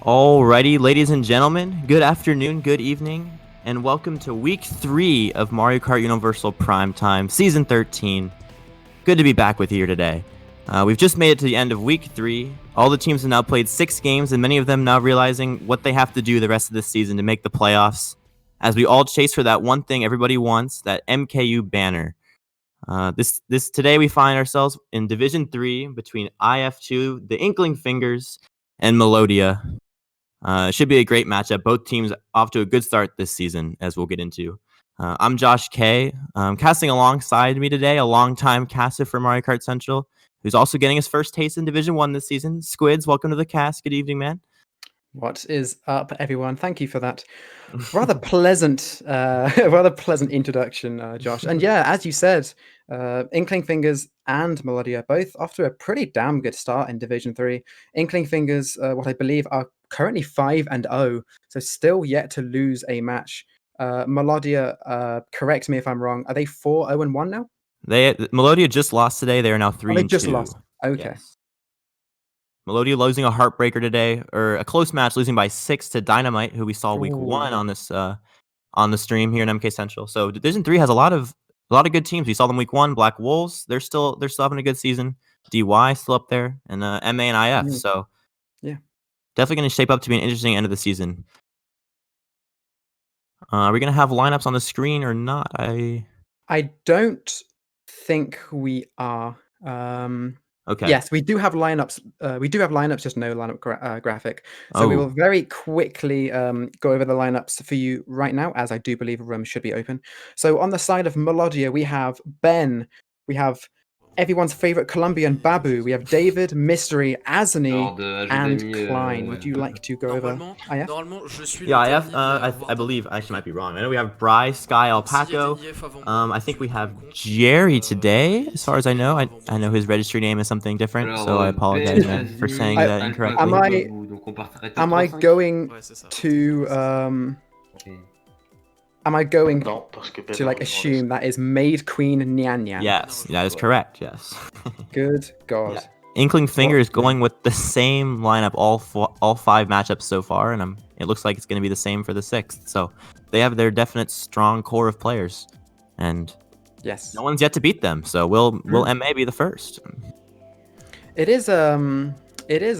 Alrighty, ladies and gentlemen, good afternoon, good evening, and welcome to Week 3 of Mario Kart Universal Primetime, Season 13. Good to be back with you here today. We've just made it to the end of Week 3. All the teams have now played 6 games, and many of them now realizing what they have to do the rest of this season to make the playoffs, as we all chase for that one thing everybody wants, that MKU banner. Today we find ourselves in Division 3 between IF2, the Inkling Fingers, and Melodya. It should be a great matchup. Both teams off to a good start this season, as we'll get into. I'm Josh K. Casting alongside me today, a longtime caster for Mario Kart Central, who's also getting his first taste in Division 1 this season. Squidz, welcome to the cast. Good evening, man. What is up, everyone? Thank you for that rather pleasant introduction, Josh. And yeah, as you said, Inkling Fingers and Melodya both off to a pretty damn good start in Division 3. Inkling Fingers, what I believe are currently 5-0, so still yet to lose a match. Melodya, correct me if I'm wrong, are they 4-0-1 now? Melodya just lost today. They are now 3-2. They just lost. Okay. Yes. Melodya losing a heartbreaker today, or a close match, losing by 6 to Dynamite, who we saw week 1 on this on the stream here in MK Central. So Division 3 has a lot of good teams. We saw them week 1. Black Wolves, they're still having a good season. DY still up there, and MA and IF. So yeah, definitely going to shape up to be an interesting end of the season. Are we going to have lineups on the screen or not? I don't think we are. Okay. Yes, we do have lineups. Just no lineup graphic. So we will very quickly go over the lineups for you right now, as I do believe a room should be open. So on the side of Melodya, we have Ben, we have everyone's favorite Colombian Babu, we have David, Mystery, Azani, and Klein. Would you like to go over IF? Yeah, IF, I believe, I actually might be wrong. I know we have Bry, Sky, Alpaco. I think we have Jerry today, as far as I know. I know his registry name is something different, so I apologize, man, for saying that incorrectly. Am I going to like assume that is Maid Queen Nyan Nyan? Yes, that is correct. Yes. Good God. Yeah. Inkling Fingers going with the same lineup all 5 matchups so far, and it looks like it's going to be the same for the 6th. So they have their definite strong core of players, and yes, no one's yet to beat them. So will MA be the first? It is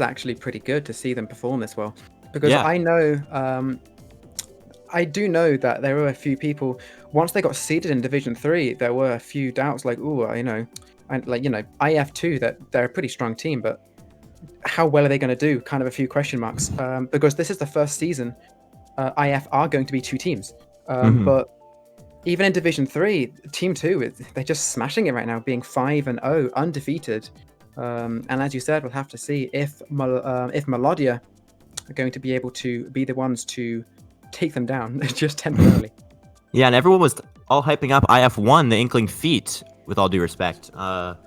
actually pretty good to see them perform this well, because I do know that there were a few people, once they got seeded in Division 3, there were a few doubts, like, IF2, that they're a pretty strong team, but how well are they going to do? Kind of a few question marks, because this is the first season IF are going to be 2 teams. But even in Division 3, Team 2, they're just smashing it right now, being 5-0, undefeated. And as you said, we'll have to see if Melodya are going to be able to be the ones to take them down just temporarily. Yeah, and everyone was all hyping up IF1, the Inkling feat, with all due respect,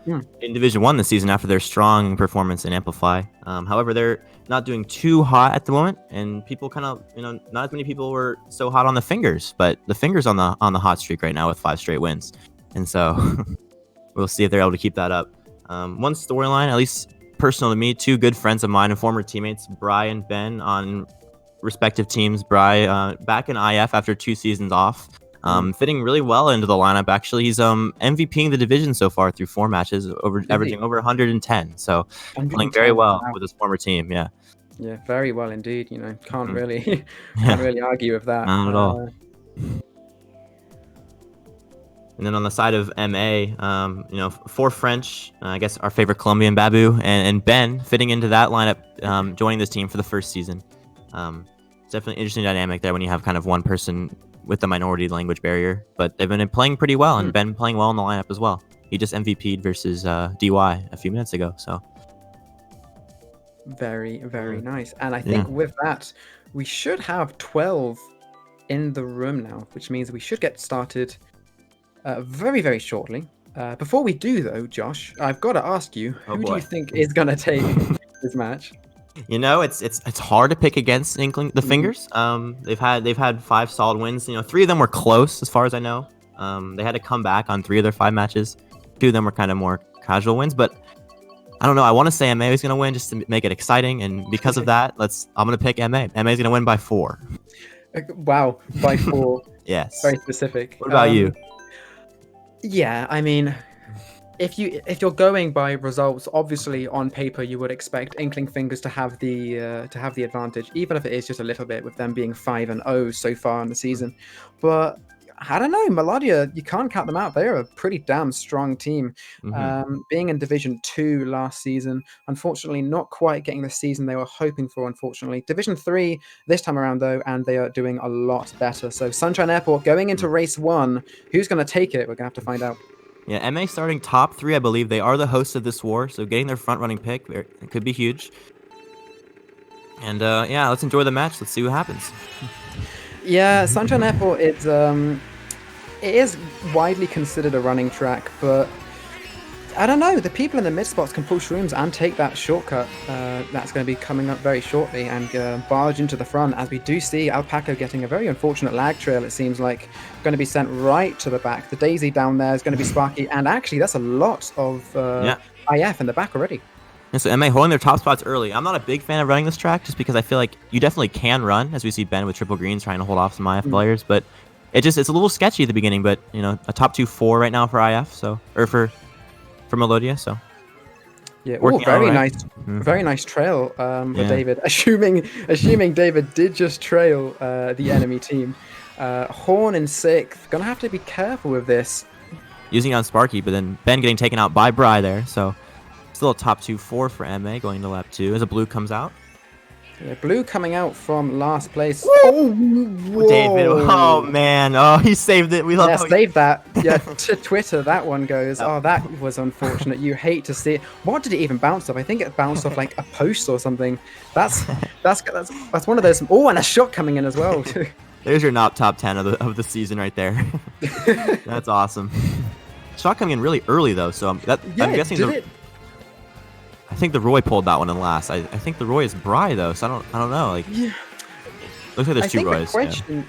in Division 1 this season after their strong performance in Amplify. However, they're not doing too hot at the moment, and people kind of, not as many people were so hot on the Fingers, but the Fingers on the hot streak right now with 5 straight wins. And so we'll see if they're able to keep that up. One storyline, at least personal to me, 2 good friends of mine and former teammates, Bry and Ben, on respective teams. Bry back in IF after 2 seasons off, fitting really well into the lineup. Actually, he's MVPing the division so far through 4 matches, averaging over 110. So playing very well with his former team. Yeah, very well indeed. Can't really argue with that. Not at all. And then on the side of MA, for French, I guess our favorite Colombian Babu and Ben fitting into that lineup, joining this team for the first season. It's definitely an interesting dynamic there when you have kind of one person with the minority language barrier, but they've been playing pretty well, and Ben playing well in the lineup as well. He just MVP'd versus DY a few minutes ago, so very, very nice. And I think with that, we should have 12 in the room now, which means we should get started very, very shortly. Before we do, though, Josh, I've got to ask you, who do you think is going to take this match? It's hard to pick against Inkling, the Fingers. They've had 5 solid wins. 3 of them were close, as far as I know. They had to come back on 3 of their 5 matches. 2 of them were kind of more casual wins, but I don't know. I want to say MA is going to win just to make it exciting, and because of that, I'm going to pick MA. MA is going to win by 4. Wow, by 4. Yes. Very specific. What about you? Yeah, I mean, if you're going by results, obviously on paper you would expect Inkling Fingers to have the advantage, even if it is just a little bit, with them being 5-0 so far in the season. But I don't know, Melodya, you can't count them out. They're a pretty damn strong team. Being in Division 2 last season, unfortunately not quite getting the season they were hoping for, unfortunately. Division 3 this time around, though, and they are doing a lot better. So Sunshine Airport going into Race 1. Who's going to take it? We're going to have to find out. Yeah, MA starting top 3, I believe. They are the hosts of this war, so getting their front-running pick, it could be huge. And, yeah, let's enjoy the match. Let's see what happens. Yeah, Sunshine Airport, it is widely considered a running track, but I don't know. The people in the mid spots can push rooms and take that shortcut that's going to be coming up very shortly and barge into the front, as we do see Alpaco getting a very unfortunate lag trail, it seems like, going to be sent right to the back. The Daisy down there is going to be Sparky, and actually that's a lot of IF in the back already. And so MA holding their top spots early. I'm not a big fan of running this track just because I feel like you definitely can run, as we see Ben with triple greens trying to hold off some IF players, but it's a little sketchy at the beginning. But you know, a top 2-4 right now for IF, so for Melodya, so yeah, very nice trail for David. Assuming David did just trail the enemy team. Horn in 6th. Gonna have to be careful with this. Using it on Sparky, but then Ben getting taken out by Bry there, so still a top 2-4 for MA going to lap 2 as a blue comes out. Yeah, blue coming out from last place. Oh, whoa. David! Oh man! Oh, he saved it. We love. Yeah, saved that. Yeah, to Twitter, that one goes. Oh, that was unfortunate. You hate to see it. What did it even bounce off? I think it bounced off like a post or something. That's one of those. Oh, and a shot coming in as well. There's your top 10 of the season right there. That's awesome. Shot coming in really early though, so I'm guessing I think the Roy pulled that one in last. I think the Roy is Bry though, so I don't know. Like, looks like there's 2 Roys. The question,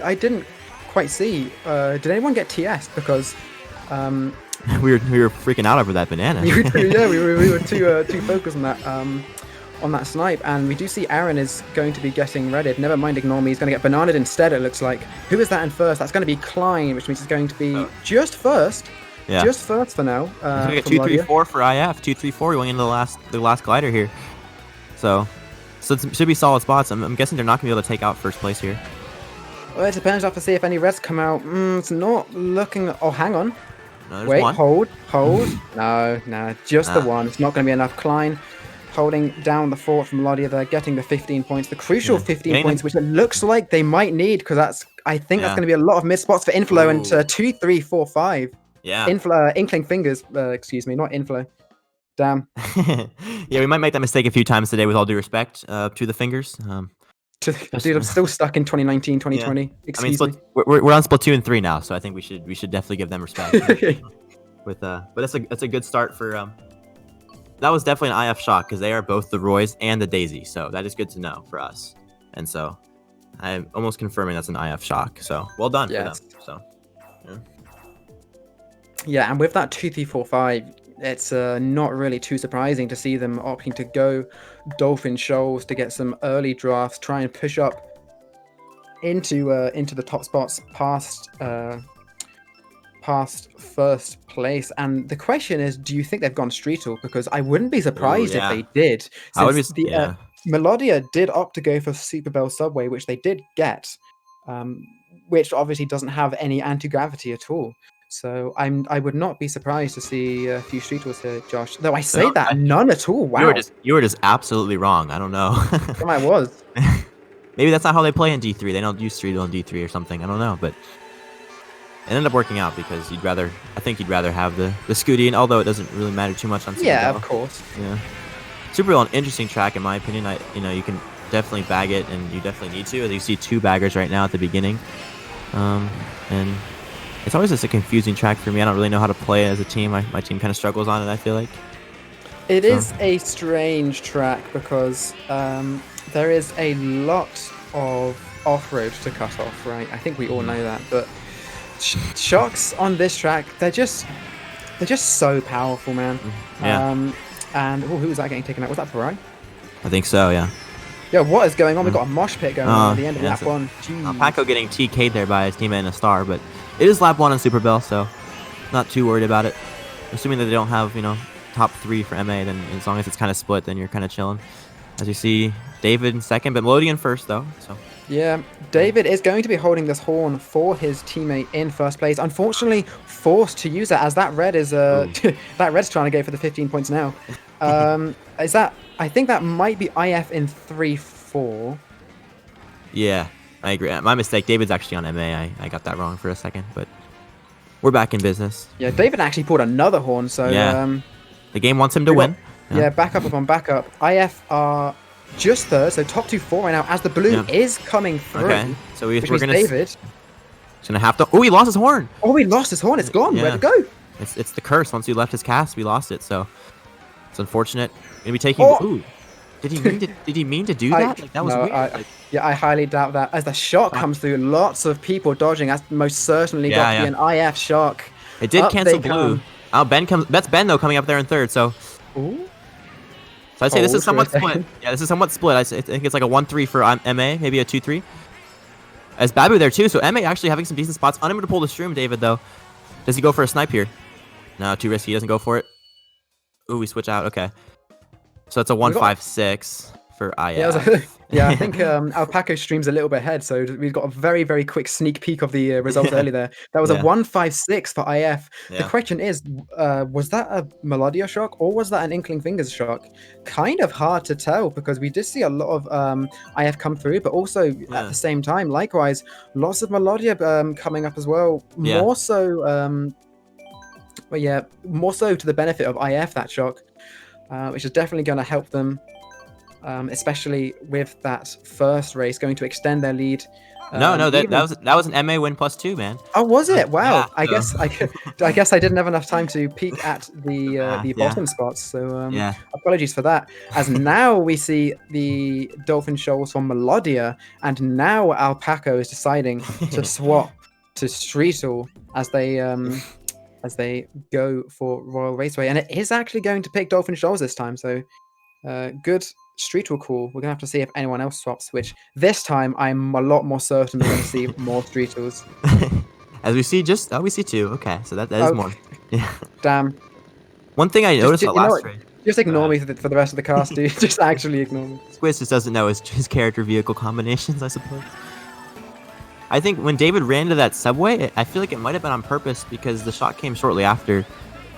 I didn't quite see. Did anyone get TS? Because we were freaking out over that banana. we were too focused on that snipe, and we do see Aaron is going to be getting redded. Never mind, ignore me. He's going to get bananaed instead. It looks like. Who is that in first? That's going to be Klein, which means it's going to be just first. Yeah. Just first for now. We got 2-3-4 for IF. 2-3-4 going into the last glider here. So it should be solid spots. I'm guessing they're not going to be able to take out first place here. Well, it depends. I have to see if any reds come out. It's not looking. Oh, hang on. No, wait, one. hold. No, just the one. It's not going to be enough. Klein holding down the fort from Melodya. They're getting the 15 points, the crucial 15 points, which it looks like they might need, because I think that's going to be a lot of mid spots for Inflow. And 2, 3, 4, 5. Yeah. Inkling Fingers, excuse me, not Inflow. Damn. Yeah, we might make that mistake a few times today, with all due respect to the Fingers. Dude, I'm still stuck in 2019, 2020. Yeah. Excuse me. We're on Splatoon 2 and 3 now, so I think we should definitely give them respect. But that's a good start for. That was definitely an IF shock, because they are both the Roys and the Daisy, so that is good to know for us. And so I'm almost confirming that's an IF shock. So well done for them. So. Yeah, and with that 2, 3, 4, 5, it's not really too surprising to see them opting to go Dolphin Shoals to get some early drafts, try and push up into the top spots past first place. And the question is, do you think they've gone Streetle? Because I wouldn't be surprised if they did. Melodya did opt to go for Super Bell Subway, which they did get, which obviously doesn't have any anti-gravity at all. So I would not be surprised to see a few Streetles here, Josh. Though I say none at all. Wow. You were just absolutely wrong. I don't know. I was. Maybe that's not how they play in D3. They don't use Streetle in D3 or something. I don't know, but it ended up working out because I think you'd rather have the Scooty, and although it doesn't really matter too much on Super Yeah, Bowl. Of course. Yeah. Super Bowl, an interesting track in my opinion. You can definitely bag it, and you definitely need to. As you see 2 baggers right now at the beginning, and it's always just a confusing track for me. I don't really know how to play it as a team. My team kind of struggles on it, I feel like. It is a strange track because there is a lot of off-road to cut off, right? I think we all know that. But shocks on this track, they're just... They're just so powerful, man. Yeah. And who was that getting taken out? Was that Brian? I think so, yeah. Yeah, what is going on? We've got a mosh pit going on at the end of lap 1. Alpaco getting TK'd there by his teammate in a star, but it is lap 1 on Super Bell, so not too worried about it. Assuming that they don't have, top 3 for MA, then as long as it's kind of split, then you're kind of chilling. As you see, David in second, but Melodya in first, though. So yeah, David is going to be holding this horn for his teammate in first place. Unfortunately, forced to use it as that red is that red's trying to go for the 15 points now. Is that? I think that might be IF in 3-4. Yeah, I agree. My mistake. David's actually on MA. I got that wrong for a second, but we're back in business. Yeah, David actually pulled another horn, so yeah. The game wants him to win. Yeah, backup upon backup. IF are just third, so top 2-4 right now as the blue is coming through. Okay, so we're going to... David... He's going to have to... Oh, he lost his horn! Oh, he lost his horn. It's gone. Where'd it go? It's the curse. Once we left his cast, we lost it, so it's unfortunate. Going to be taking... Oh. Ooh. Did he mean to do that? Like, that was weird. I highly doubt that. As the shot comes through, lots of people dodging. That's most certainly got to be an IF shock. It did cancel blue. Oh, that's Ben, though, coming up there in third, so... Ooh. So I'd say this is somewhat split. Yeah, this is somewhat split. I think it's like a 1-3 for MA, maybe a 2-3. As Babu there too, so MA actually having some decent spots. Unable to pull the Shroom, David, though. Does he go for a snipe here? No, too risky. He doesn't go for it. Ooh, we switch out. Okay. So it's a 1-5-6 for IF. Yeah, I think Alpaco streams a little bit ahead, so we've got a very, very quick sneak peek of the results early there. That was a 1-5-6 for IF. The question is, was that a Melodya shock or was that an Inkling Fingers shock? Kind of hard to tell because we did see a lot of IF come through, but also at the same time, likewise, lots of Melodya coming up as well. More so, more so to the benefit of IF, that shock, which is definitely going to help them. Especially with that first race going to extend their lead. No, that was an MA win +2, man. Oh, was it? Wow. Yeah, I guess I didn't have enough time to peek at the bottom spots. So apologies for that. As now we see the Dolphin Shoals from Melodya, and now Alpaco is deciding to swap to Streetle as they go for Royal Raceway, and it is actually going to pick Dolphin Shoals this time. So good. Streetle call. We're gonna have to see if anyone else swaps, which this time I'm a lot more certain we're gonna see more Streetles. As we see we see 2. Okay, so that is more. Yeah. Damn. One thing I noticed last race. Just ignore me for the rest of the cast, dude. Just actually ignore me. Squidz just doesn't know his character vehicle combinations, I suppose. I think when David ran to that subway, I feel like it might have been on purpose because the shot came shortly after,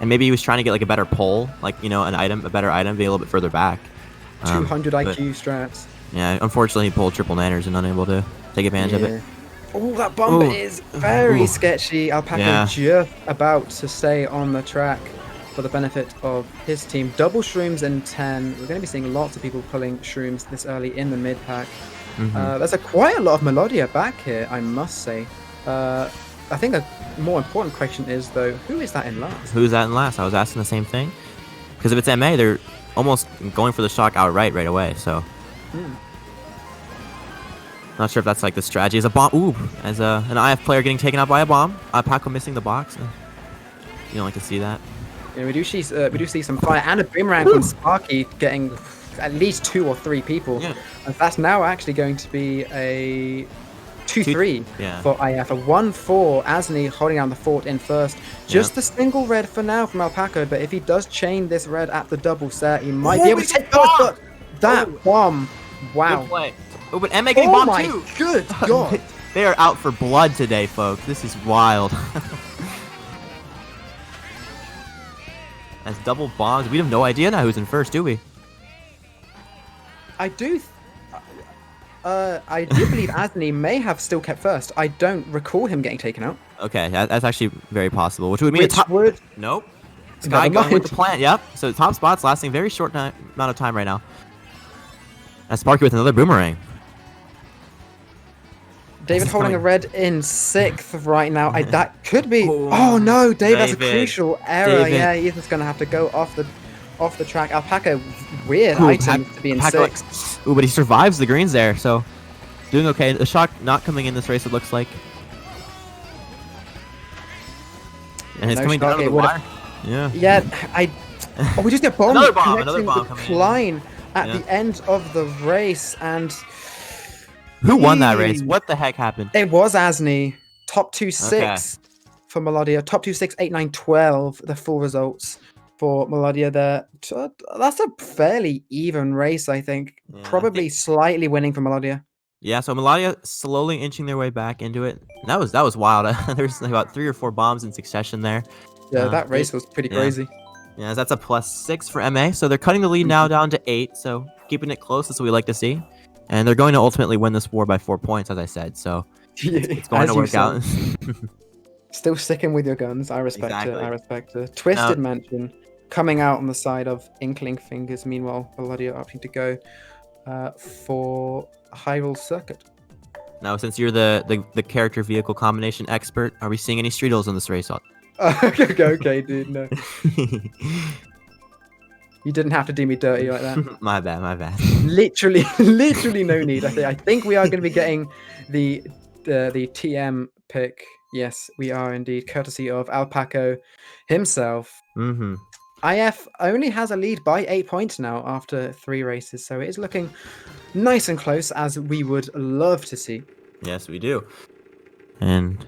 and maybe he was trying to get like a better pull, like a better item, be a little bit further back. 200 IQ strats. Yeah, unfortunately he pulled triple nanners and unable to take advantage of it. Oh, that bump is very sketchy. Alpaco just about to stay on the track for the benefit of his team. Double Shrooms in 10. We're going to be seeing lots of people pulling Shrooms this early in the mid-pack. There's quite a lot of Melodya back here, I must say. I think a more important question is, though, who is that in last? Who's that in last? I was asking the same thing. Because if it's MA, they're almost going for the shock outright right away, so... Not sure if that's like the strategy. As a bomb... Ooh! As an IF player getting taken out by a bomb. Alpaco missing the box. You don't like to see that. Yeah, we do see some fire and a boomerang from Sparky getting at least 2 or 3 people. Yeah. And that's now actually going to be a 2-3 for IF. A 1-4, Asni holding down the fort in first. Just a single red for now from Alpaco, but if he does chain this red at the double set, he might be able to take first. That bomb. Wow. Good play. Oh, but MA getting bombed too. Good God. They are out for blood today, folks. This is wild. That's double bombs. We have no idea now who's in first, do we? I do believe Asni may have still kept first. I don't recall him getting taken out. Okay, that's actually very possible. Which would mean Nope. Sky going with the plant. Yep. So top spot's lasting very short amount of time right now. And Sparky with another boomerang. David holding a red in 6th right now. That could be. Oh no, David, that's a crucial error. Yeah, he's just gonna have to go off the track. Alpaco, weird item to be in 6th. Ooh, but he survives the greens there, so doing okay. The shock not coming in this race, it looks like. And it's coming down to the wire. Yeah. Yeah, Oh, we just get bomb Another connecting bomb with coming Klein at in. the end of the race, and Who won that race? What the heck happened? it was Asni. Top 2 Okay. 6 for Melodya. Top 2 6, 8 9 12. The full results for Melodya there. That's a fairly even race, I think. Yeah, Probably slightly winning for Melodya. Yeah, so Melodya slowly inching their way back into it. That was wild. There's like about 3 or 4 bombs in succession there. Yeah, that race was pretty crazy. Yeah, that's a +6 for MA. So they're cutting the lead now down to 8. So keeping it close is what we like to see. And they're going to ultimately win this war by 4 points, as I said. So it's going to work out. Still sticking with your guns. I respect it. I respect it. Twisted Mansion coming out on the side of Inkling Fingers. Meanwhile, Melodya opting to go for Hyrule Circuit. Now, since you're the character vehicle combination expert, are we seeing any Streetles in this race? Okay, dude, no. You didn't have to do me dirty like that. My bad. Literally no need. I think we are going to be getting the TM pick. Yes, we are indeed, courtesy of Alpaco himself. IF only has a lead by 8 points now after 3 races, so it is looking nice and close, as we would love to see. Yes, we do. And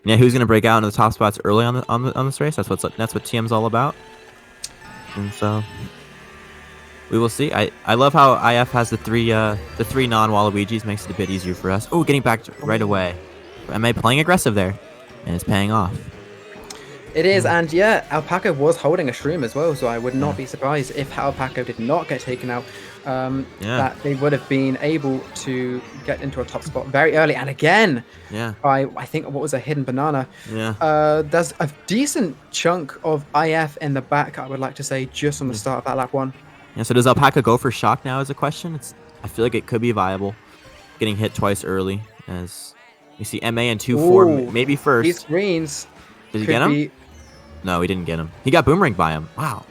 yeah, who's gonna break out into the top spots early on this race? That's what TM's all about. And so we will see. I love how IF has the three non-Waluigis, makes it a bit easier for us. Oh, getting back right away. MA playing aggressive there, and it's paying off. It is, and yeah, Alpaco was holding a shroom as well, so I would not be surprised if Alpaco did not get taken out. That they would have been able to get into a top spot very early, and again, by I think what was a hidden banana. There's a decent chunk of IF in the back, I would like to say, just on the start of that lap 1. Yeah, so does Alpaca go for shock now is a question? I feel like it could be viable. Getting hit twice early, as you see MA and 2-4 maybe first. These greens. Did he get him? No, he didn't get him. He got boomeranged by him. Wow.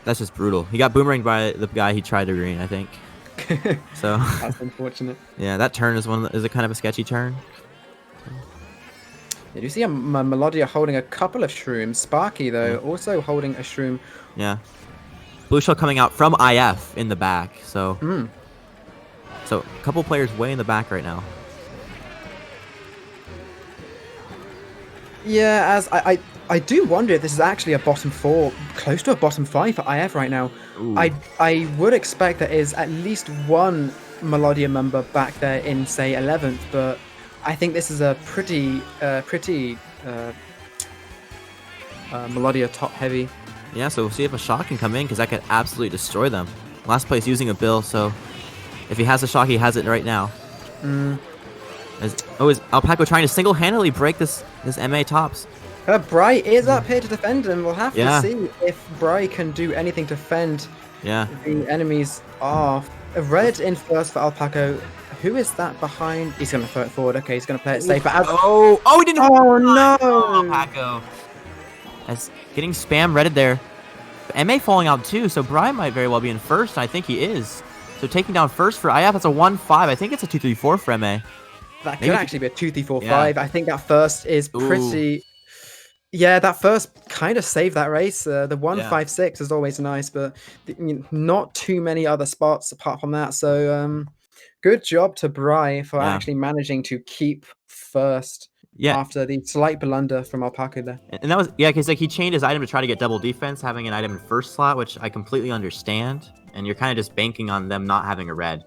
That's just brutal. He got boomeranged by the guy he tried to green, I think. So that's unfortunate. Yeah, that turn is a kind of a sketchy turn. Did you see a Melodya holding a couple of shrooms? Sparky, though, also holding a shroom. Yeah. Blue shell coming out from IF in the back. So so a couple players way in the back right now. Yeah, as I do wonder if this is actually a bottom 4, close to a bottom 5 for IF right now. I would expect there is at least one Melodya member back there in, say, 11th, but I think this is a pretty Melodya top heavy. Yeah, so we'll see if a shock can come in, because that could absolutely destroy them. Last place using a bill, so if he has a shock, he has it right now. Is Alpaco trying to single-handedly break this MA tops? Bry is up here to defend him. We'll have to see if Bry can do anything to fend the enemies off. A red in first for Alpaco. Who is that behind? He's going to throw it forward. Okay, he's going to play it safe. He didn't. Oh, no. Alpaco. As getting spam redded there. But MA falling out too, so Bry might very well be in first. I think he is. So taking down first for IF, that's a 1-5. I think it's a 2-3-4 for MA. That could actually be a 2-3-4-5. I think that first is pretty... Yeah, that first kind of saved that race. The 1-5-6 is always nice, but not too many other spots apart from that. So good job to Bry for actually managing to keep first after the slight blunder from Alpaco there. And that was, because like he changed his item to try to get double defense, having an item in first slot, which I completely understand. And you're kind of just banking on them not having a red.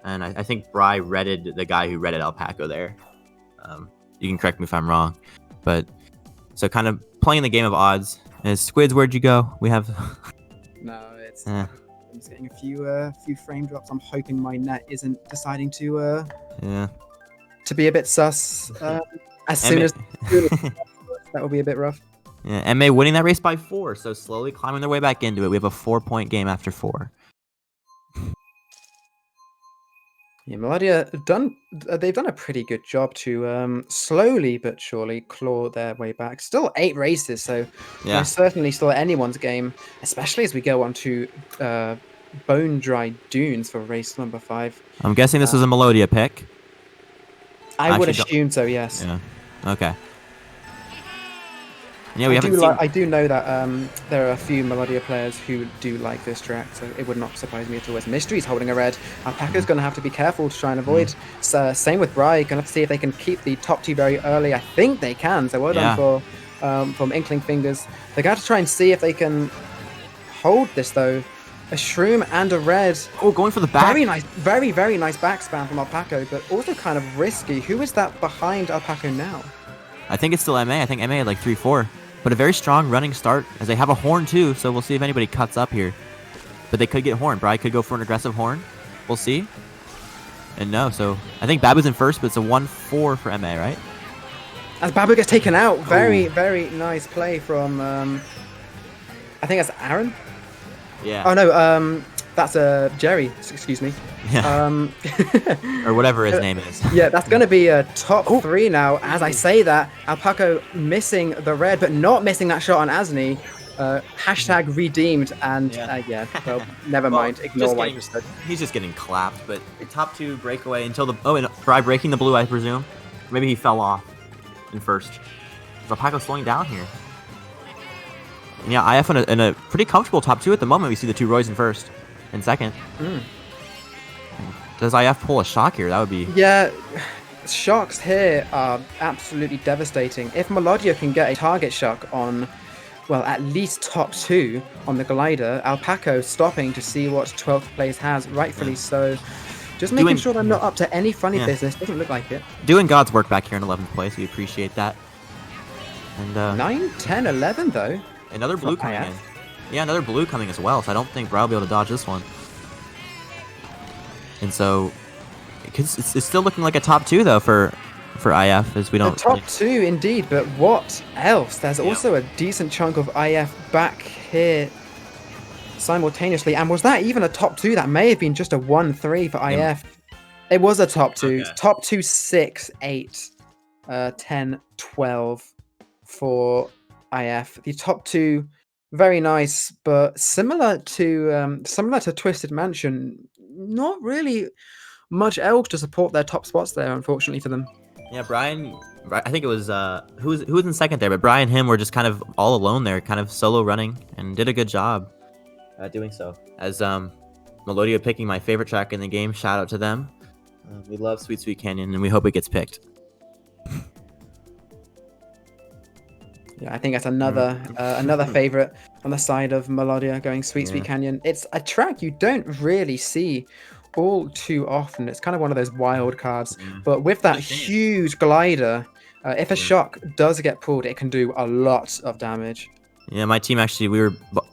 And I think Bry redded the guy who redded Alpaco there. You can correct me if I'm wrong. But so kind of playing the game of odds. Is Squidz, where'd you go? We have... No, it's... I'm just getting a few frame drops. I'm hoping my net isn't deciding to be a bit sus. As soon as that will be a bit rough. Yeah, MA winning that race by 4, so slowly climbing their way back into it. We have a 4-point game after 4. Yeah, Melodya they've done a pretty good job to slowly but surely claw their way back. Still 8 races, so certainly still anyone's game, especially as we go on to Bone Dry Dunes for race number 5. I'm guessing this is a Melodya pick. I would assume so, yes. Yeah. Okay. Yeah, we haven't seen. I do know that there are a few Melodya players who do like this track, so it would not surprise me at all. As Mystery's holding a red, Alpaco's going to have to be careful to try and avoid. Same with Bry, going to have to see if they can keep the top 2 very early. I think they can, so well done from Inkling Fingers. They're going to have to try and see if they can hold this, though. A Shroom and a red. Oh, going for the back. Very nice, very, very nice back spam from Alpaco, but also kind of risky. Who is that behind Alpaco now? I think it's still MA. I think MA had like 3-4. But a very strong running start, as they have a horn too, so we'll see if anybody cuts up here. But they could get horn. Bry could go for an aggressive horn. We'll see. And no, so I think Babu's in first, but it's a 1-4 for MA, right? As Babu gets taken out, very, very nice play from, I think that's Aaron? Yeah. Oh no, that's Jerry, excuse me. Yeah. Or whatever his name is. Yeah, that's going to be a top 3 now. As I say that, Alpaco missing the red, but not missing that shot on Asni. Hashtag redeemed, and yeah, well, never mind. Ignore what you said. He's just getting clapped, but top 2 breakaway until the... Oh, and Bry breaking the blue, I presume. Maybe he fell off in first. Is Alpaco slowing down here? And yeah, IF in a pretty comfortable top 2 at the moment. We see the 2 Roys in first and second. Does IF pull a shock here? That would be... Yeah, shocks here are absolutely devastating. If Melodya can get a target shock on, well, at least top 2 on the glider, Alpaco stopping to see what 12th place has, rightfully so. Just making sure they're not up to any funny business. Doesn't look like it. Doing God's work back here in 11th place. We appreciate that. And 9, 10, 11 though. Another blue coming in. Yeah, another blue coming as well, so I don't think Bry will be able to dodge this one. And so, it's still looking like a top 2 though for IF, as we don't... Top 2 indeed, but what else? There's also a decent chunk of IF back here simultaneously. And was that even a top 2? That may have been just a 1-3 for IF. It was a top 2. Okay. Top 2, 6, 8, 10, 12 for IF. The top 2, very nice, but similar to Twisted Mansion, not really much else to support their top spots there, unfortunately for them. Yeah, Brian, I think it was who was in second there, but Brian and him were just kind of all alone there, kind of solo running, and did a good job doing so. As Melodya picking my favorite track in the game, shout out to them. We love Sweet Sweet Canyon, and we hope it gets picked. Yeah, I think that's another another favorite on the side of Melodya, going Sweet Sweet Canyon. It's a track you don't really see all too often. It's kind of one of those wild cards, but with that huge glider, if a shock does get pulled, it can do a lot of damage. Yeah, my team actually,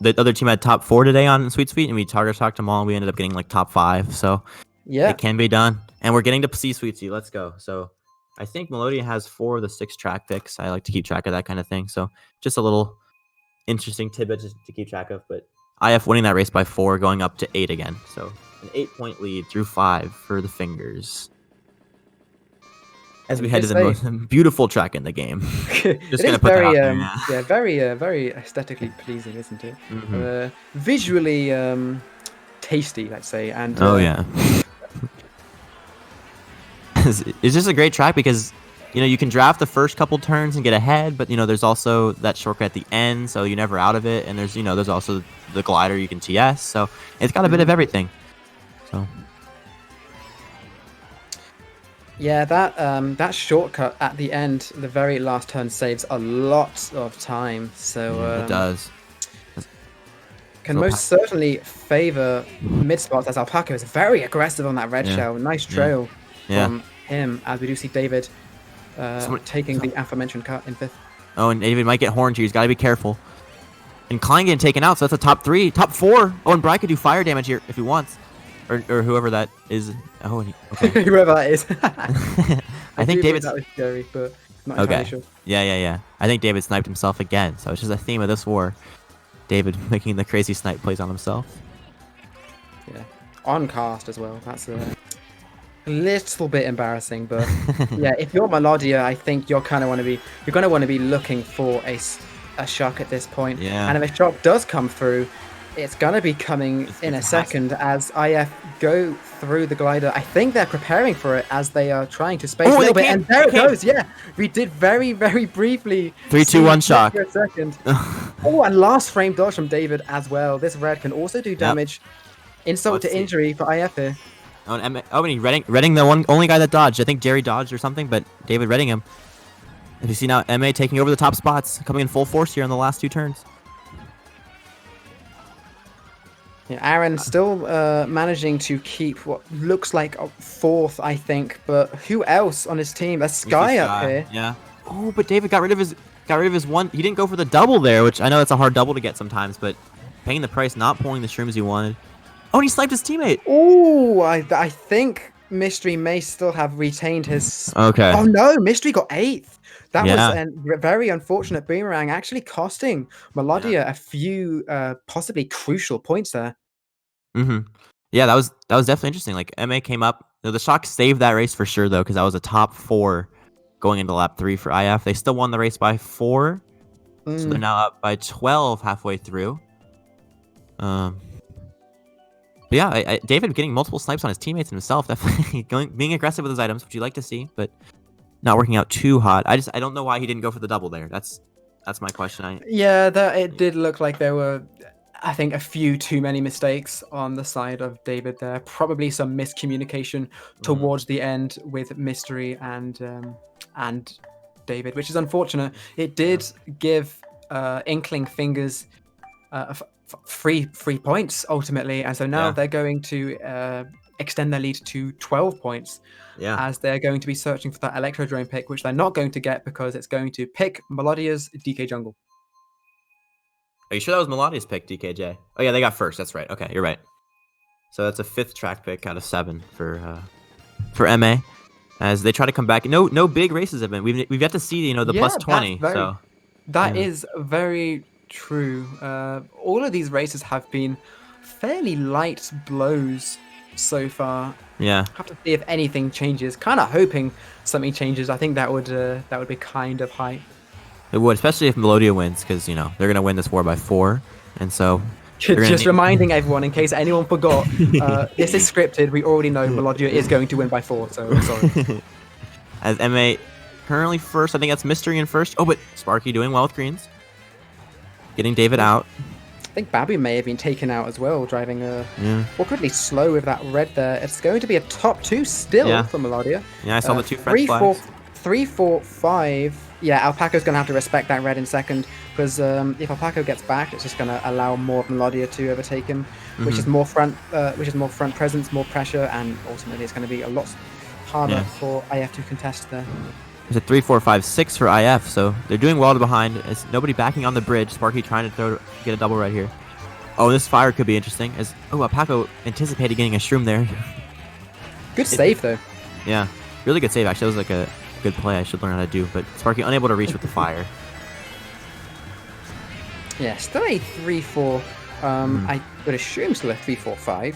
the other team had top 4 today on Sweet Sweet, and we target shocked them all, and we ended up getting like top 5. So yeah, it can be done, and we're getting to see Sweet Sweet. Let's go. So I think Melodya has 4 of the 6 track picks. I like to keep track of that kind of thing. So just a little interesting tidbit to keep track of. But IF winning that race by 4, going up to 8 again. So an 8-point lead through 5 for the Fingers. As we head to the most beautiful track in the game. Just gonna put that out there, yeah, very aesthetically pleasing, isn't it? Visually tasty, let's say. And yeah. It's just a great track because, you can draft the first couple turns and get ahead, but, there's also that shortcut at the end, so you're never out of it. And there's, there's also the glider you can TS, so it's got a bit of everything. So. Yeah, that shortcut at the end, the very last turn, saves a lot of time. So it does. Can most certainly favor mid spots, as Alpaco is very aggressive on that red shell. Nice trail from him, as we do see David taking the aforementioned cut in 5th. Oh, and David might get horned here. He's got to be careful. And Klein getting taken out, so that's a top 3, top 4. Oh, and Bry could do fire damage here if he wants. Or whoever that is. Oh, okay. Whoever that is. I think David's... That was scary, but not entirely sure. Yeah. I think David sniped himself again, so it's just a theme of this war. David making the crazy snipe plays on himself. Yeah. On cast as well. That's a little bit embarrassing, but yeah, if you're Melodya, I think you're going to want to be looking for a shock at this point. Yeah. And if a shock does come through, It's gonna be coming in a It's second as IF go through the glider. I think they're preparing for it as they are trying to space Oh, a little they bit, came! and there They it came! goes. Yeah, we did very, very briefly 3, 2, see 1 it shock. for a second. Oh, and last frame dodge from David as well. This red can also do damage. Insult Let's to see. injury for IF here. Oh, and he Redding the only guy that dodged. I think Jerry dodged or something, but David Redding him. And you see now MA taking over the top spots, coming in full force here on the last 2 turns. Yeah, Aaron still managing to keep what looks like a 4th, I think. But who else on his team? There's Sky up here. Yeah. Oh, but David got rid of his one. He didn't go for the double there, which I know it's a hard double to get sometimes, but paying the price, not pulling the shrooms he wanted. Oh, and he sniped his teammate. Oh, I think Mystery may still have retained his. Okay. Oh no, Mystery got 8th. That Yeah. was a very unfortunate boomerang, actually costing Melodya a few possibly crucial points there. Yeah, that was definitely interesting. Like MA came up. The shock saved that race for sure though, because that was a top 4 going into lap 3 for IF. They still won the race by 4, so they're now up by 12 halfway through. But yeah, David getting multiple snipes on his teammates and himself, definitely being aggressive with his items, which you like to see, but not working out too hot. I don't know why he didn't go for the double there. That's my question. Yeah, it did look like there were, I think, a few too many mistakes on the side of David there. Probably some miscommunication towards the end with Mystery and David, which is unfortunate. It did give Inkling Fingers 3 points ultimately, and so now they're going to extend their lead to 12 points. Yeah. As they're going to be searching for that Electro Drone pick, which they're not going to get because it's going to pick Melodya's DK Jungle. Are you sure that was Melodya's pick, DKJ? Oh yeah, they got first. That's right. Okay, you're right. So that's a 5th track pick out of 7 for MA, as they try to come back. No big races have been. We've yet to see the plus 20. That is very true. All of these races have been fairly light blows so far. Yeah. Have to see if anything changes. Kind of hoping something changes. I think that would be kind of hype. It would, especially if Melodya wins, because they're gonna win this war by 4, and so. Just reminding everyone, in case anyone forgot, this is scripted. We already know Melodya is going to win by 4, so sorry. As MA currently first, I think that's Mystery in first. Oh, but Sparky doing well with greens. Getting David out. I think Babu may have been taken out as well, driving awkwardly slow with that red there. It's going to be a top 2 still for Melodya. Yeah, I saw the 2 French flags. 3, 4, 5. Yeah, Alpaco's going to have to respect that red in second, because if Alpaco gets back, it's just going to allow more of Melodya to overtake him, which is more front presence, more pressure, and ultimately it's going to be a lot harder for IF to contest there. There's a 3, 4, 5, 6 for IF, so they're doing well to behind. It's nobody backing on the bridge. Sparky trying to get a double right here. Oh, this fire could be interesting. Alpaco anticipated getting a shroom there. Good save though. Yeah, really good save actually. That was like a good play. I should learn how to do, but Sparky unable to reach with the fire. Yeah, still a 3-4. I would assume still a 3-4-5,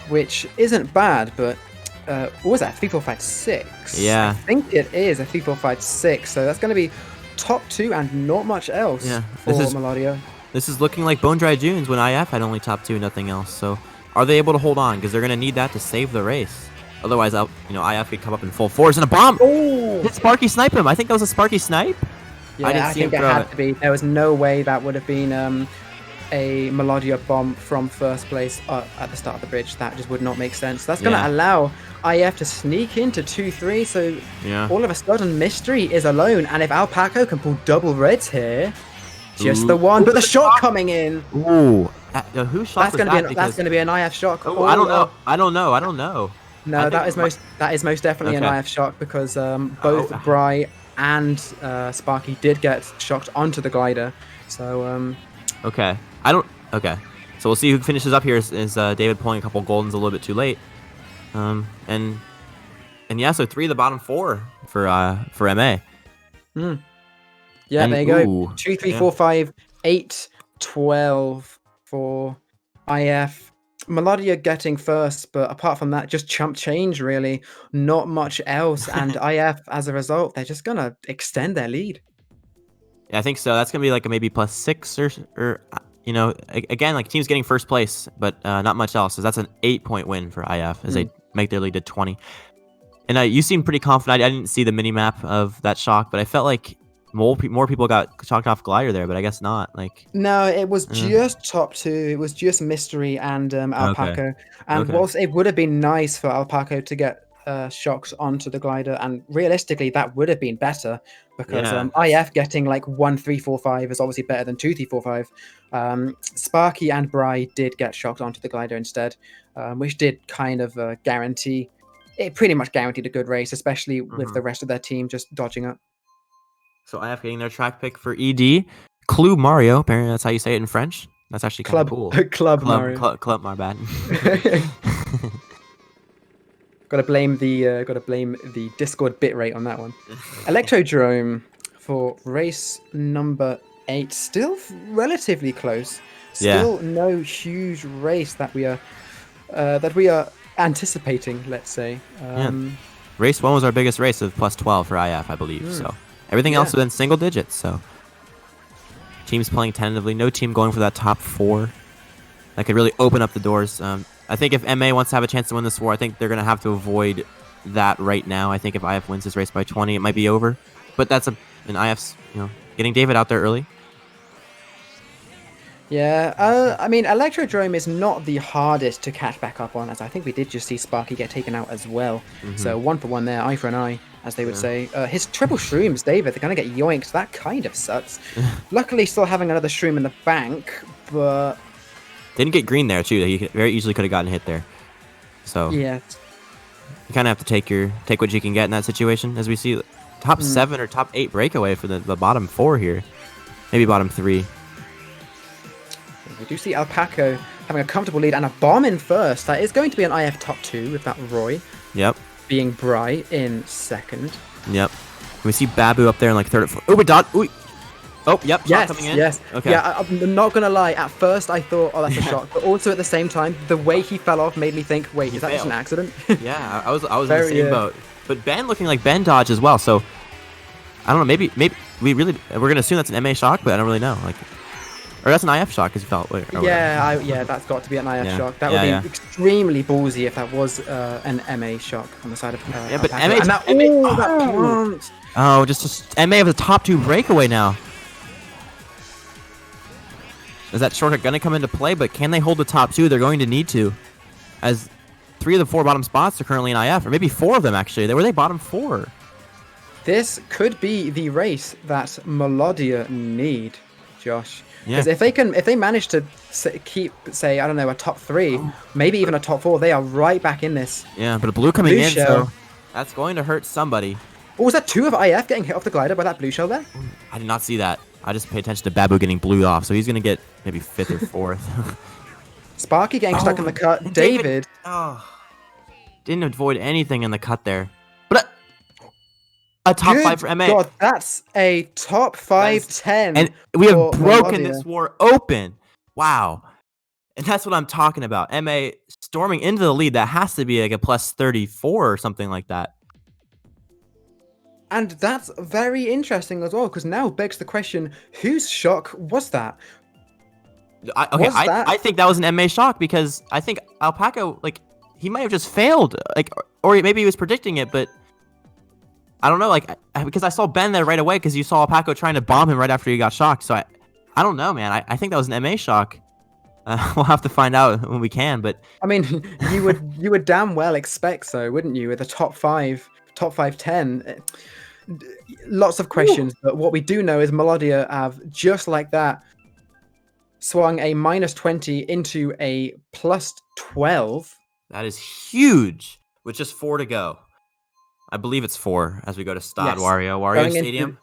which isn't bad, but what was that? 3-4-5-6. Yeah. I think it is a 3-4-5-6. So that's going to be top 2 and not much else for Melodya. This is looking like Bone Dry Junes when IF had only top 2, nothing else. So are they able to hold on? Because they're going to need that to save the race. Otherwise, IF could come up in full force and a bomb. Oh! Did Sparky snipe him? I think that was a Sparky snipe. Yeah, I think it had to be. There was no way that would have been a Melodya bomb from first place at the start of the bridge. That just would not make sense. That's going to allow IF to sneak into 2-3. So all of a sudden, Mystery is alone. And if Alpaco can pull double reds here, just the one. But the shot coming in. Ooh. Who shot that's going to be an IF shock. Oh, I don't know. No, that is most definitely an IF shock, because both Bry and Sparky did get shocked onto the glider. So okay, okay. So we'll see who finishes up here. Is David pulling a couple goldens a little bit too late? And yeah, so 3 of the bottom 4 for MA. Yeah, there you go. 2, 3, 4, 5, 8, 12 for IF. Melodya getting first, but apart from that, just chump change, really. Not much else. And IF, as a result, they're just going to extend their lead. Yeah, I think so. That's going to be like a maybe +6 or you know, again, like teams getting first place, but not much else. So that's an 8-point win for IF as they make their lead to 20. And you seem pretty confident. I didn't see the mini map of that shock, but I felt like more people got chalked off glider there, but I guess not. Like no, it was just top 2. It was just Mystery and Alpaco. Okay. And whilst it would have been nice for Alpaco to get shocks onto the glider, and realistically that would have been better because IF getting like 1, 3, 4, 5 is obviously better than 2, 3, 4, 5. Sparky and Bry did get shocked onto the glider instead, which did kind of guarantee. It pretty much guaranteed a good race, especially with the rest of their team just dodging up. So IF getting their track pick for ED. Clue Mario, apparently that's how you say it in French. That's actually kind of cool. Club Mario. Club, my bad. Gotta blame the Discord bitrate on that one. Electrodrome for race number 8. Still relatively close. Still no huge race that we are anticipating, let's say. Race 1 was our biggest race of plus 12 for IF, I believe. So everything else has been single digits. So teams playing tentatively. No team going for that top 4. That could really open up the doors. I think if MA wants to have a chance to win this war, I think they're going to have to avoid that right now. I think if IF wins this race by 20, it might be over. But that's an IF's, getting David out there early. Yeah, I mean, Electrodrome is not the hardest to catch back up on, as I think we did just see Sparky get taken out as well. So 1 for 1 there, eye for an eye, as they would say. His triple shrooms, David, they're going to get yoinked. That kind of sucks. Luckily, still having another shroom in the bank, but... Didn't get green there, too. He very easily could have gotten hit there. So yeah, you kind of have to take what you can get in that situation, as we see top 7 or top 8 breakaway for the bottom 4 here. Maybe bottom 3. We do see Alpaco having a comfortable lead and a bomb in first. That is going to be an IF top 2 with that Roy. Yep. Being Bry in second. Yep. We see Babu up there in like third. Oh, but dot. Ooh. Oh, yep. Yes. Coming in. Yes. Okay. Yeah, I'm not gonna lie. At first, I thought, oh, that's a shot. But also at the same time, the way he fell off made me think, wait, is that just an accident? Yeah, I was in the same boat. But Ben looking like Ben dodge as well. So I don't know. Maybe we're gonna assume that's an MA shock, but I don't really know. Like. Or that's an IF shock, because you felt. Yeah, that's got to be an IF shock. That would be extremely ballsy if that was an MA shock on the side of. But MA. Oh, just MA of the top 2 breakaway now. Is that shortcut going to come into play? But can they hold the top 2? They're going to need to, as 3 of the 4 bottom spots are currently in IF, or maybe 4 of them actually. Were they bottom 4? This could be the race that Melodya need, Josh. Because if they manage to keep, say, I don't know, a top 3, maybe even a top 4, they are right back in this. Yeah, but a blue coming in, so that's going to hurt somebody. Oh, was that 2 of IF getting hit off the glider by that blue shell there? I did not see that. I just pay attention to Babu getting blew off, so he's going to get maybe 5th or 4th. Sparky getting stuck in the cut. David. Didn't avoid anything in the cut there. But a top 5 for MA. God, that's a top 5-10. And we have broken this war open. Wow. And that's what I'm talking about. MA storming into the lead. That has to be like a plus 34 or something like that. And that's very interesting as well, because now begs the question, whose shock was that? I think that was an MA shock, because I think Alpaco, like, he might have just failed. Like, or maybe he was predicting it, but I don't know, like, because I saw Ben there right away, because you saw Alpaco trying to bomb him right after he got shocked. So I don't know, man. I think that was an MA shock. We'll have to find out when we can, but I mean, you would damn well expect so, wouldn't you? With a top 5-10. Lots of questions, but what we do know is Melodya have, just like that, swung a -20 into a +12. That is huge, with just 4 to go. I believe it's 4 as we go to Stade Wario Stadium.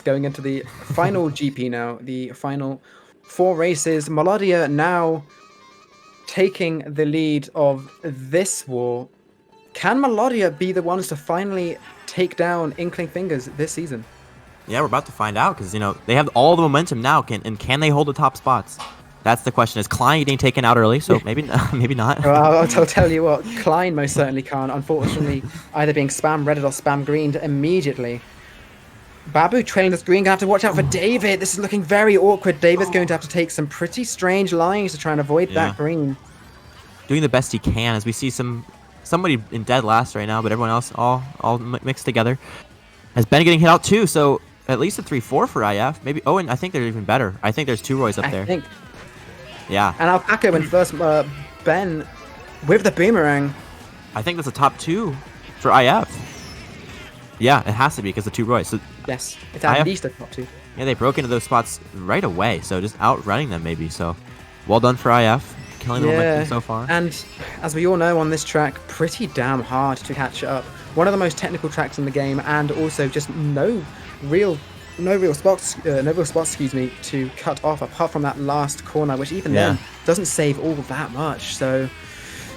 Going into the final GP now, the final 4 races. Melodya now taking the lead of this war. Can Melodya be the ones to finally take down Inkling Fingers this season? Yeah, we're about to find out, because they have all the momentum now. Can they hold the top spots? That's the question. Is Klein getting taken out early? So maybe not. Well, I'll tell you what, Klein most certainly can't. Unfortunately, either being spam redded or spam greened immediately. Babu trailing this green. Gonna have to watch out for David. This is looking very awkward. David's going to have to take some pretty strange lines to try and avoid that green. Doing the best he can, as we see somebody in dead last right now, but everyone else all mixed together. As Ben getting hit out too, so at least a 3-4 for IF. Maybe. Oh, and I think they're even better. I think there's 2 Roys up there. I think. Yeah. And Alpaco in first. Ben with the boomerang. I think that's a top 2 for IF. Yeah, it has to be because the 2 Roys. So yes, it's at least a top 2. Yeah, they broke into those spots right away, so just outrunning them maybe. So well done for IF, killing the momentum so far. And as we all know on this track, pretty damn hard to catch up. One of the most technical tracks in the game, and also just no real spots, excuse me, to cut off apart from that last corner, which even then doesn't save all that much. So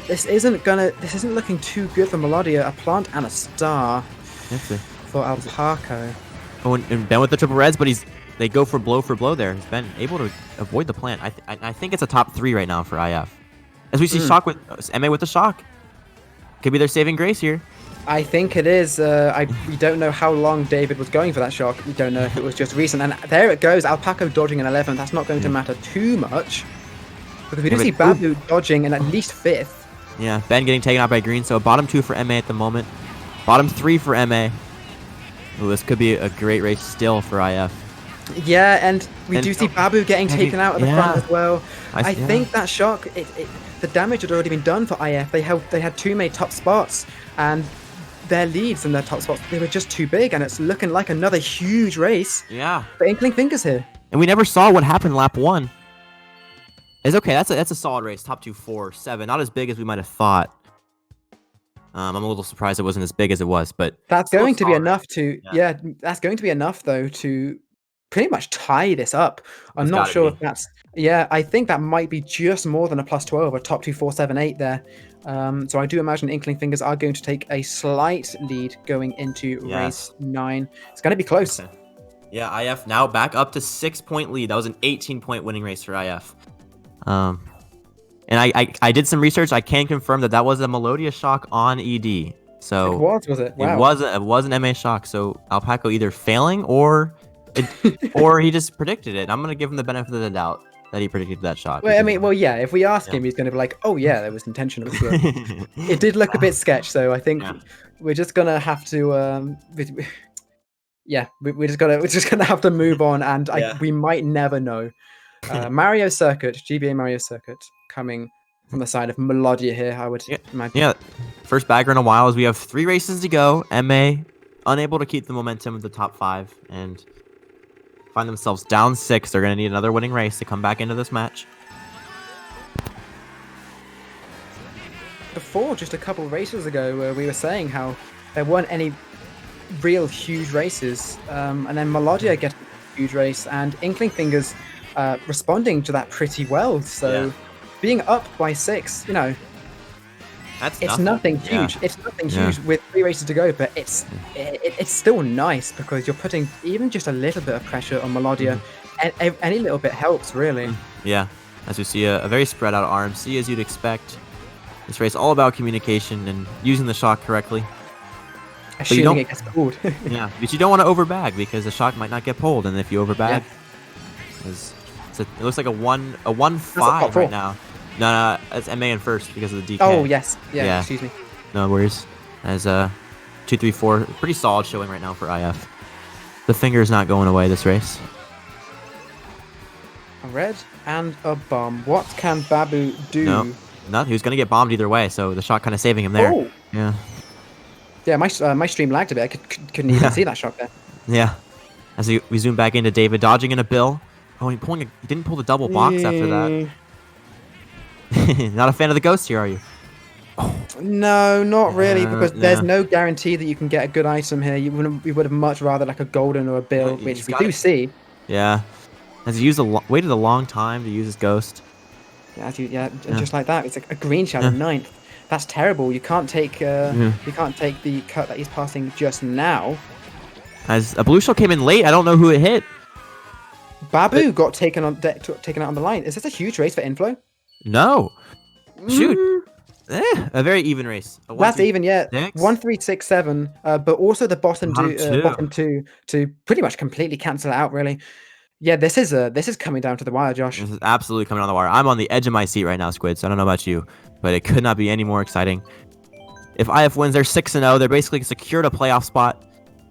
this isn't looking too good for Melodya. A plant and a star for Alpaco. Oh, and Ben with the triple reds, but they go for blow there. He's been able to avoid the plant. I think it's a top 3 right now for IF. As we see Shock with MA with the shock. Could be their saving grace here. I think it is. We don't know how long David was going for that shock. We don't know if it was just recent. And there it goes. Alpaco dodging an 11th. That's not going to matter too much. Because we do see Babu dodging in at least 5th. Yeah, Ben getting taken out by green. So bottom 2 for MA at the moment. Bottom 3 for MA. Ooh, this could be a great race still for IF. Yeah, and we do see Babu getting taken out at the front as well. I think that shock, the damage had already been done for IF. They had 2 made top spots, and their leads in their top spots, they were just too big, and it's looking like another huge race. Yeah. For Inkling Fingers here. And we never saw what happened lap 1. It's okay. That's a solid race. Top 2, 4, 7. Not as big as we might have thought. I'm a little surprised it wasn't as big as it was, but that's going to be enough to that's going to be enough though to pretty much tie this up. I'm not sure if that's I think that might be just more than a +12 or top 2, 4, 7, 8 there. So I do imagine Inkling Fingers are going to take a slight lead going into race 9. It's going to be close. Okay. Yeah, IF now back up to 6-point lead. That was an 18-point winning race for IF. And I did some research. I can confirm that was a Melodya shock on ED. So was it? Wow. It was an MA shock. So Alpaco either failing or he just predicted it. I'm gonna give him the benefit of the doubt that he predicted that shock. Well, I mean, if we ask him, he's gonna be like, "Oh yeah, there was intentional." It did look a bit sketch, so I think we're just gonna have to. We're just gonna have to move on, and we might never know. Mario Circuit, GBA Mario Circuit, coming from the side of Melodya here, I would imagine. Yeah, first bagger in a while as we have 3 races to go. MA unable to keep the momentum of the top 5 and find themselves down 6. They're going to need another winning race to come back into this match. Before, just a couple of races ago, we were saying how there weren't any real huge races, and then Melodya gets a huge race, and Inkling Fingers responding to that pretty well. So being up by 6, it's nothing huge. It's nothing huge with 3 races to go, but it's still nice because you're putting even just a little bit of pressure on Melodya, and any little bit helps, really. Yeah, as we see a very spread out RMC as you'd expect. This race all about communication and using the shock correctly. Assuming it gets pulled. Yeah, but you don't want to overbag because the shock might not get pulled, and if you overbag, it looks like a 1-5 right now. No, it's MA in first because of the DK. Oh yes, yeah. Excuse me. No worries. As 2, 3, 4, pretty solid showing right now for IF. The finger's not going away this race. A red and a bomb. What can Babu do? No, he was gonna get bombed either way, so the shot kind of saving him there. Oh. Yeah. Yeah, my stream lagged a bit. I couldn't even see that shot there. Yeah. As we zoom back into David dodging in a bill. Oh, he didn't pull the double box after that. Not a fan of the ghost here, are you? Oh. No, not really, because there's no guarantee that you can get a good item here. We would have much rather like a golden or a bill, which we do see. Yeah. As he waited a long time to use his ghost. Yeah, and just like that, it's like a green shot in 9th. That's terrible. You can't take the cut that he's passing just now. As a blue shell came in late, I don't know who it hit. Babu got taken out on the line. Is this a huge race for Inflow? No. Shoot. A very even race. That's even, yeah. 6? 1, 3, 6, 7. But also the bottom two to pretty much completely cancel it out. Really, yeah. This is coming down to the wire, Josh. This is absolutely coming on the wire. I'm on the edge of my seat right now, Squidz. I don't know about you, but it could not be any more exciting. If IF wins, they're 6-0. They're basically secured a playoff spot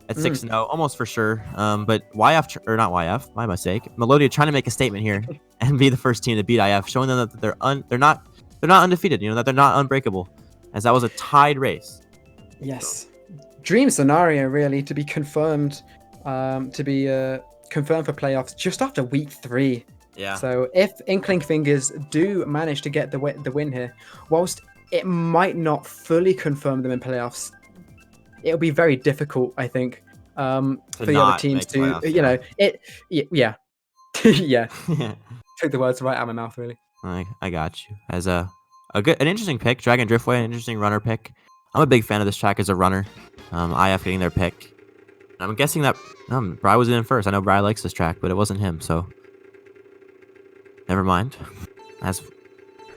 at 6-0, almost for sure. But YF, or not YF, my mistake. Melodya trying to make a statement here and be the first team to beat IF, showing them that they're not undefeated. You know, that they're not unbreakable, as that was a tied race. Yes, dream scenario really to be confirmed, confirmed for playoffs just after week 3. Yeah. So if Inkling Fingers do manage to get the win here, whilst it might not fully confirm them in playoffs, it'll be very difficult, I think, for the other teams to, playoffs, yeah. Yeah. Took the words right out of my mouth, really. I got you. As an interesting pick, Dragon Driftway, an interesting runner pick. I'm a big fan of this track as a runner. IF getting their pick. I'm guessing that Bri was in first. I know Bri likes this track, but it wasn't him, so never mind. As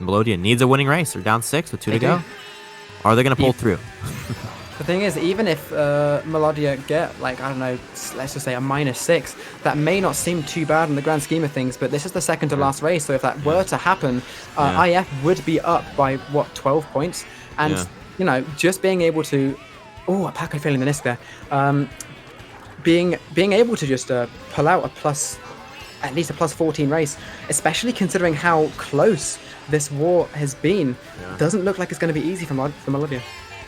Melodya needs a winning race. They're down 6 with 2 to go. Are they going to pull through? The thing is, even if Melodya get, like, I don't know, let's just say a -6, that may not seem too bad in the grand scheme of things, but this is the second to last race, so if that were to happen, IF would be up by, what, 12 points? And, you know, just being able to... Oh, Alpaco failing the NISC there. Being able to just pull out at least a +14 race, especially considering how close this war has been, doesn't look like it's going to be easy for Melodya.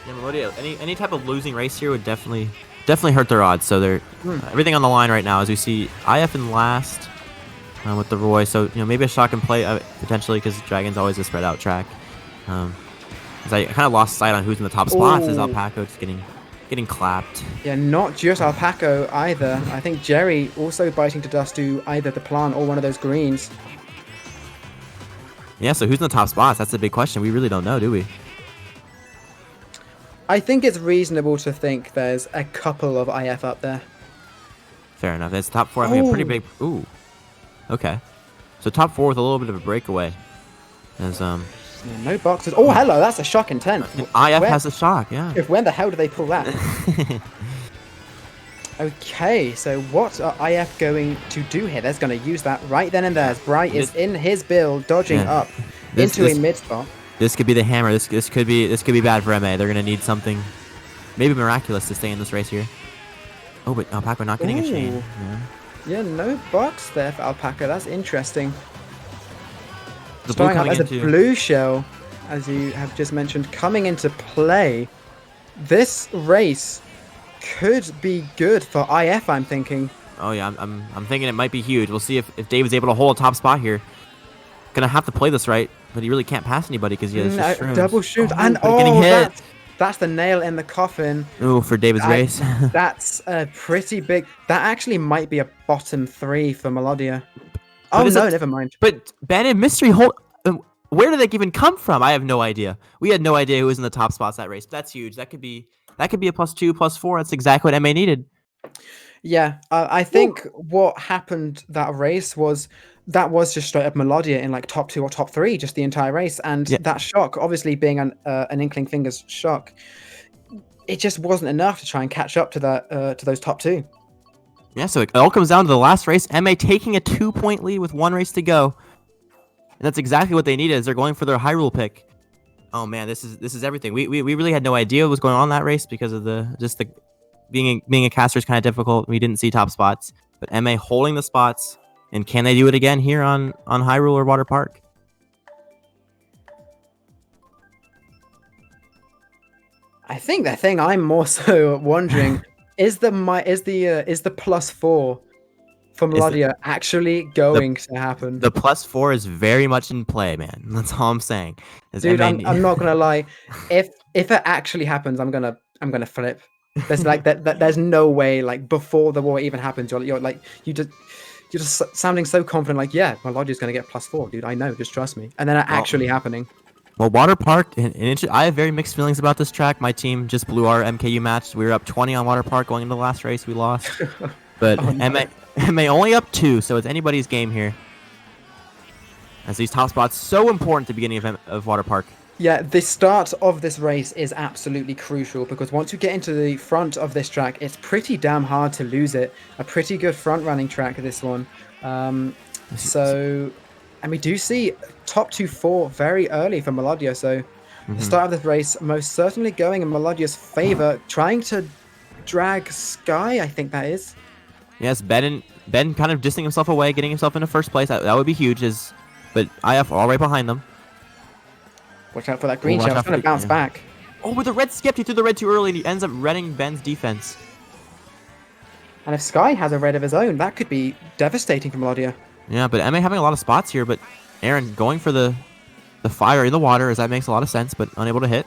Yeah, Melodya, any type of losing race here would definitely hurt their odds. So they're everything on the line right now, as we see IF in last with the Roy. So, you know, maybe a shock and play potentially, because Dragon's always a spread out track. As I kind of lost sight on who's in the top spots, is Alpaco just getting clapped. Yeah, not just Alpaco either. I think Jerry also biting to dust to either the plant or one of those greens. Yeah, so who's in the top spots? That's a big question. We really don't know, do we? I think it's reasonable to think there's a couple of IF up there. Fair enough. That's top 4 having a pretty big... Ooh. Okay. So top 4 with a little bit of a breakaway. As, yeah, no boxes. Oh, hello. That's a shock intent. IF has a shock, yeah. When the hell do they pull that? Okay, so what are IF going to do here? They're going to use that right then and there. As Bright is in his build, dodging up into a mid spot. This could be the hammer. This could be bad for MA. They're gonna need something, maybe miraculous, to stay in this race here. Oh, but Alpaco not getting a chain. Yeah, no box there for Alpaco. That's interesting. The Starting out as a blue shell, as you have just mentioned, coming into play. This race could be good for IF, I'm thinking. Oh yeah, I'm thinking it might be huge. We'll see if Dave is able to hold a top spot here. Gonna have to play this right, but he really can't pass anybody because he has double shrooms. And getting hit. That's the nail in the coffin. Ooh, for David's race. That's a pretty big... That actually might be a bottom 3 for Melodya. Oh, no, never mind. But Bandit Mystery, where did they even come from? I have no idea. We had no idea who was in the top spots that race. That's huge. That could be a +2, +4. That's exactly what MA needed. Yeah, I think what happened that race was... That was just straight up Melodya in like top 2 or top 3 just the entire race, and that shock, obviously being an Inkling Fingers shock, it just wasn't enough to try and catch up to that to those top 2. Yeah, so it all comes down to the last race. MA taking a 2-point lead with 1 race to go, and that's exactly what they needed. As they're going for their Hyrule pick. Oh man, this is everything. We really had no idea what was going on in that race because of the being a caster is kind of difficult. We didn't see top spots, but MA holding the spots. And can they do it again here on Hyrule or Water Park? I think the thing I'm more so wondering is the +4 for Melodya actually going to happen? The +4 is very much in play, man. That's all I'm saying. Dude, I'm not gonna lie. If it actually happens, I'm gonna flip. There's like there's no way, like, before the war even happens, you're just sounding so confident, like, yeah, Melodya's going to get +4, dude. I know, just trust me. And then actually happening. Well, Water Park, I have very mixed feelings about this track. My team just blew our MKU match. We were up 20 on Water Park going into the last race. We lost. But MA only up 2, so it's anybody's game here. As these top spots, so important at the beginning of Water Park. Yeah, the start of this race is absolutely crucial because once you get into the front of this track, it's pretty damn hard to lose it. A pretty good front running track, this one. So, and we do see top 2-4 very early for Melodya. So, the start of this race most certainly going in Melodya's favor, trying to drag Sky, I think that is. Yes, Ben kind of dissing himself away, getting himself into first place. That would be huge. But IF all right behind them. Watch out for that green shell. It's going to bounce back. Oh, with the red skipped. He threw the red too early, and he ends up redding Ben's defense. And if Sky has a red of his own, that could be devastating for Melodya. Yeah, but MA having a lot of spots here, but Aaron going for the fire in the water, as that makes a lot of sense, but unable to hit.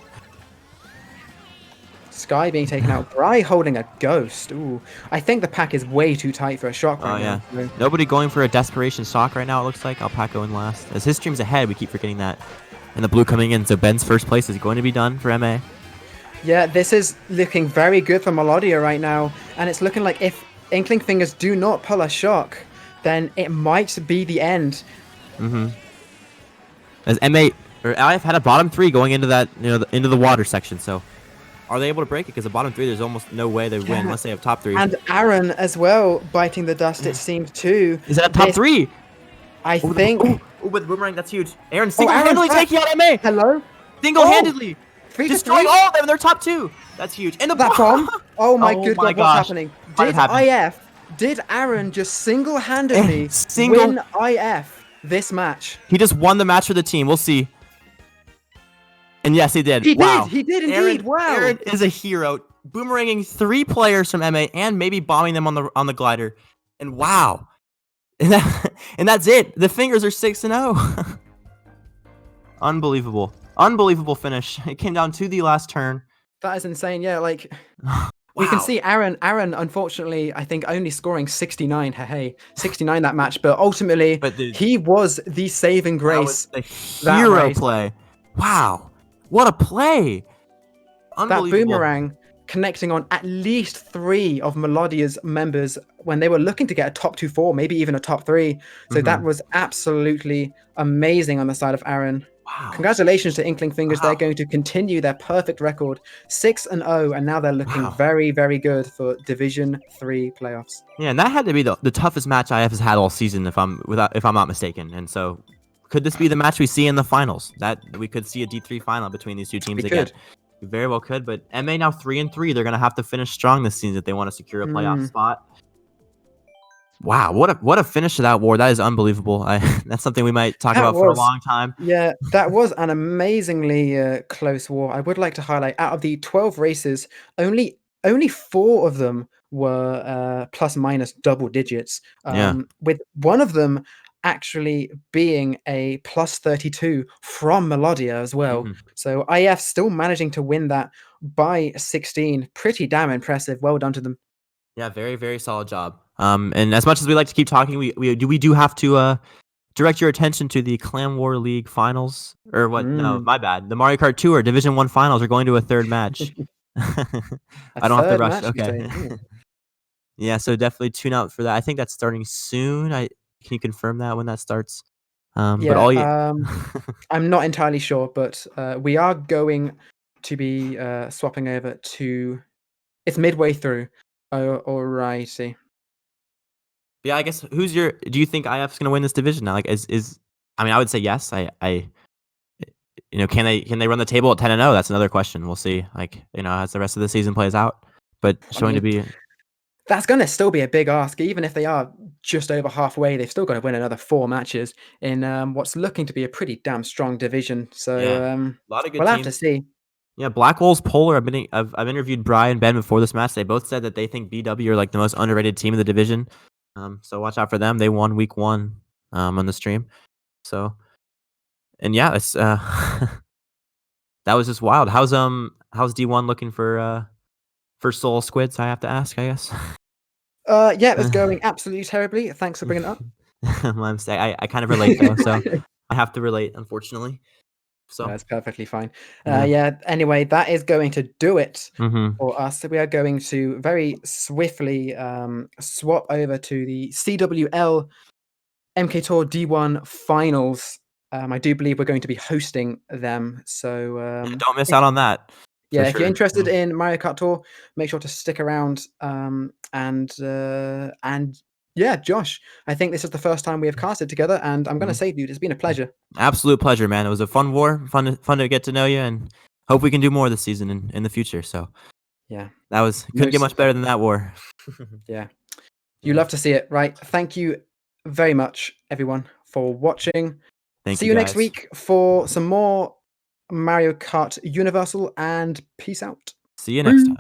Sky being taken out. Bry holding a ghost. Ooh, I think the pack is way too tight for a shock right now. Yeah. Nobody going for a desperation shock right now, it looks like. Alpaco in last. As his stream's ahead, we keep forgetting that. And the blue coming in, so Ben's first place is going to be done for MA. Yeah, this is looking very good for Melodya right now. And it's looking like if Inkling Fingers do not pull a shock, then it might be the end. As MA or IF had a bottom 3 going into that, into the water section, so are they able to break it? Because the bottom 3, there's almost no way they win unless they have top 3. And Aaron as well, biting the dust, it seemed too. Is that a top 3? I think. With Boomerang, that's huge. Aaron single-handedly taking out MA. Hello? Single-handedly. Destroying all of them. They're top 2. That's huge. And the bomb. Oh my good God, what's happening? Did Aaron just single-handedly win IF this match? He just won the match for the team. We'll see. And yes, he did. He did indeed. Wow. Aaron is a hero. Boomeranging 3 players from MA and maybe bombing them on the glider. And wow. And that's it. The Fingers are 6-0. Unbelievable. Unbelievable finish. It came down to the last turn. That is insane. Yeah, like we can see Aaron, unfortunately, I think only scoring 69. Hey, 69 that match, but ultimately he was the saving grace. That was the hero play. Wow. What a play. That Boomerang connecting on at least 3 of Melodya's members when they were looking to get a top 2-4, maybe even a top 3. So that was absolutely amazing on the side of Aaron. Wow. Congratulations to Inkling Fingers. They're going to continue their perfect record, 6-0, and now they're looking very, very good for Division 3 playoffs. Yeah, and that had to be the toughest match IF has had all season, if I'm not mistaken. And so, could this be the match we see in the finals? That we could see a D3 final between these two teams again. We very well could, but MA now 3-3. They're gonna have to finish strong this season if they want to secure a playoff spot. Wow, what a finish to that war. That is unbelievable. That's something we might talk about for a long time. Yeah, that was an amazingly close war. I would like to highlight, out of the 12 races, only 4 of them were plus minus double digits. With one of them actually being a plus 32 from Melodya as well. So IF still managing to win that by 16. Pretty damn impressive. Well done to them. Yeah, very, very solid job. And as much as we like to keep talking, we do have to direct your attention to the Clan War League finals. Or what? No, my bad. The Mario Kart Tour Division 1 finals are going to a third match. I don't have to rush. Okay. Yeah, so definitely tune out for that. I think that's starting soon. Can you confirm that when that starts? Yeah, I'm not entirely sure, but we are going to be swapping over to. It's midway through. Oh, alrighty. Yeah, I guess do you think IF's gonna win this division now? Like, I mean, I would say yes. Can they run the table at 10-0? That's another question. We'll see. Like, as the rest of the season plays out. But to be. That's going to still be a big ask, even if they are just over halfway. They've still got to win another 4 matches in what's looking to be a pretty damn strong division. So a lot of good we'll teams. have to see. Yeah, Blackwell's polar. I've interviewed Bry and Ben before this match. They both said that they think BW are like the most underrated team in the division. So watch out for them. They won week 1 on the stream. So, and yeah, it's that was just wild. How's D1 looking for Soul Squidz? I have to ask, I guess. Yeah, it's going absolutely terribly. Thanks for bringing it up. My mistake. I kind of relate though, so I have to relate, unfortunately. So that's perfectly fine. Anyway, that is going to do it for us. So we are going to very swiftly swap over to the CWL MK Tour D1 finals. I do believe we're going to be hosting them. So Don't miss out on that. yeah, For if you're sure. interested in Mario Kart Tour, make sure to stick around. And yeah, Josh, I think this is the first time we have casted together, and I'm going to say, dude, it's been a pleasure. Absolute pleasure, man. It was a fun war, fun to get to know you, and hope we can do more this season in the future. So Yeah, couldn't get much better than that war. Yeah, you love to see it, right? Thank you very much, everyone, for watching. Thank See you you next guys. week for some more Mario Kart Universal, and peace out. See you next time.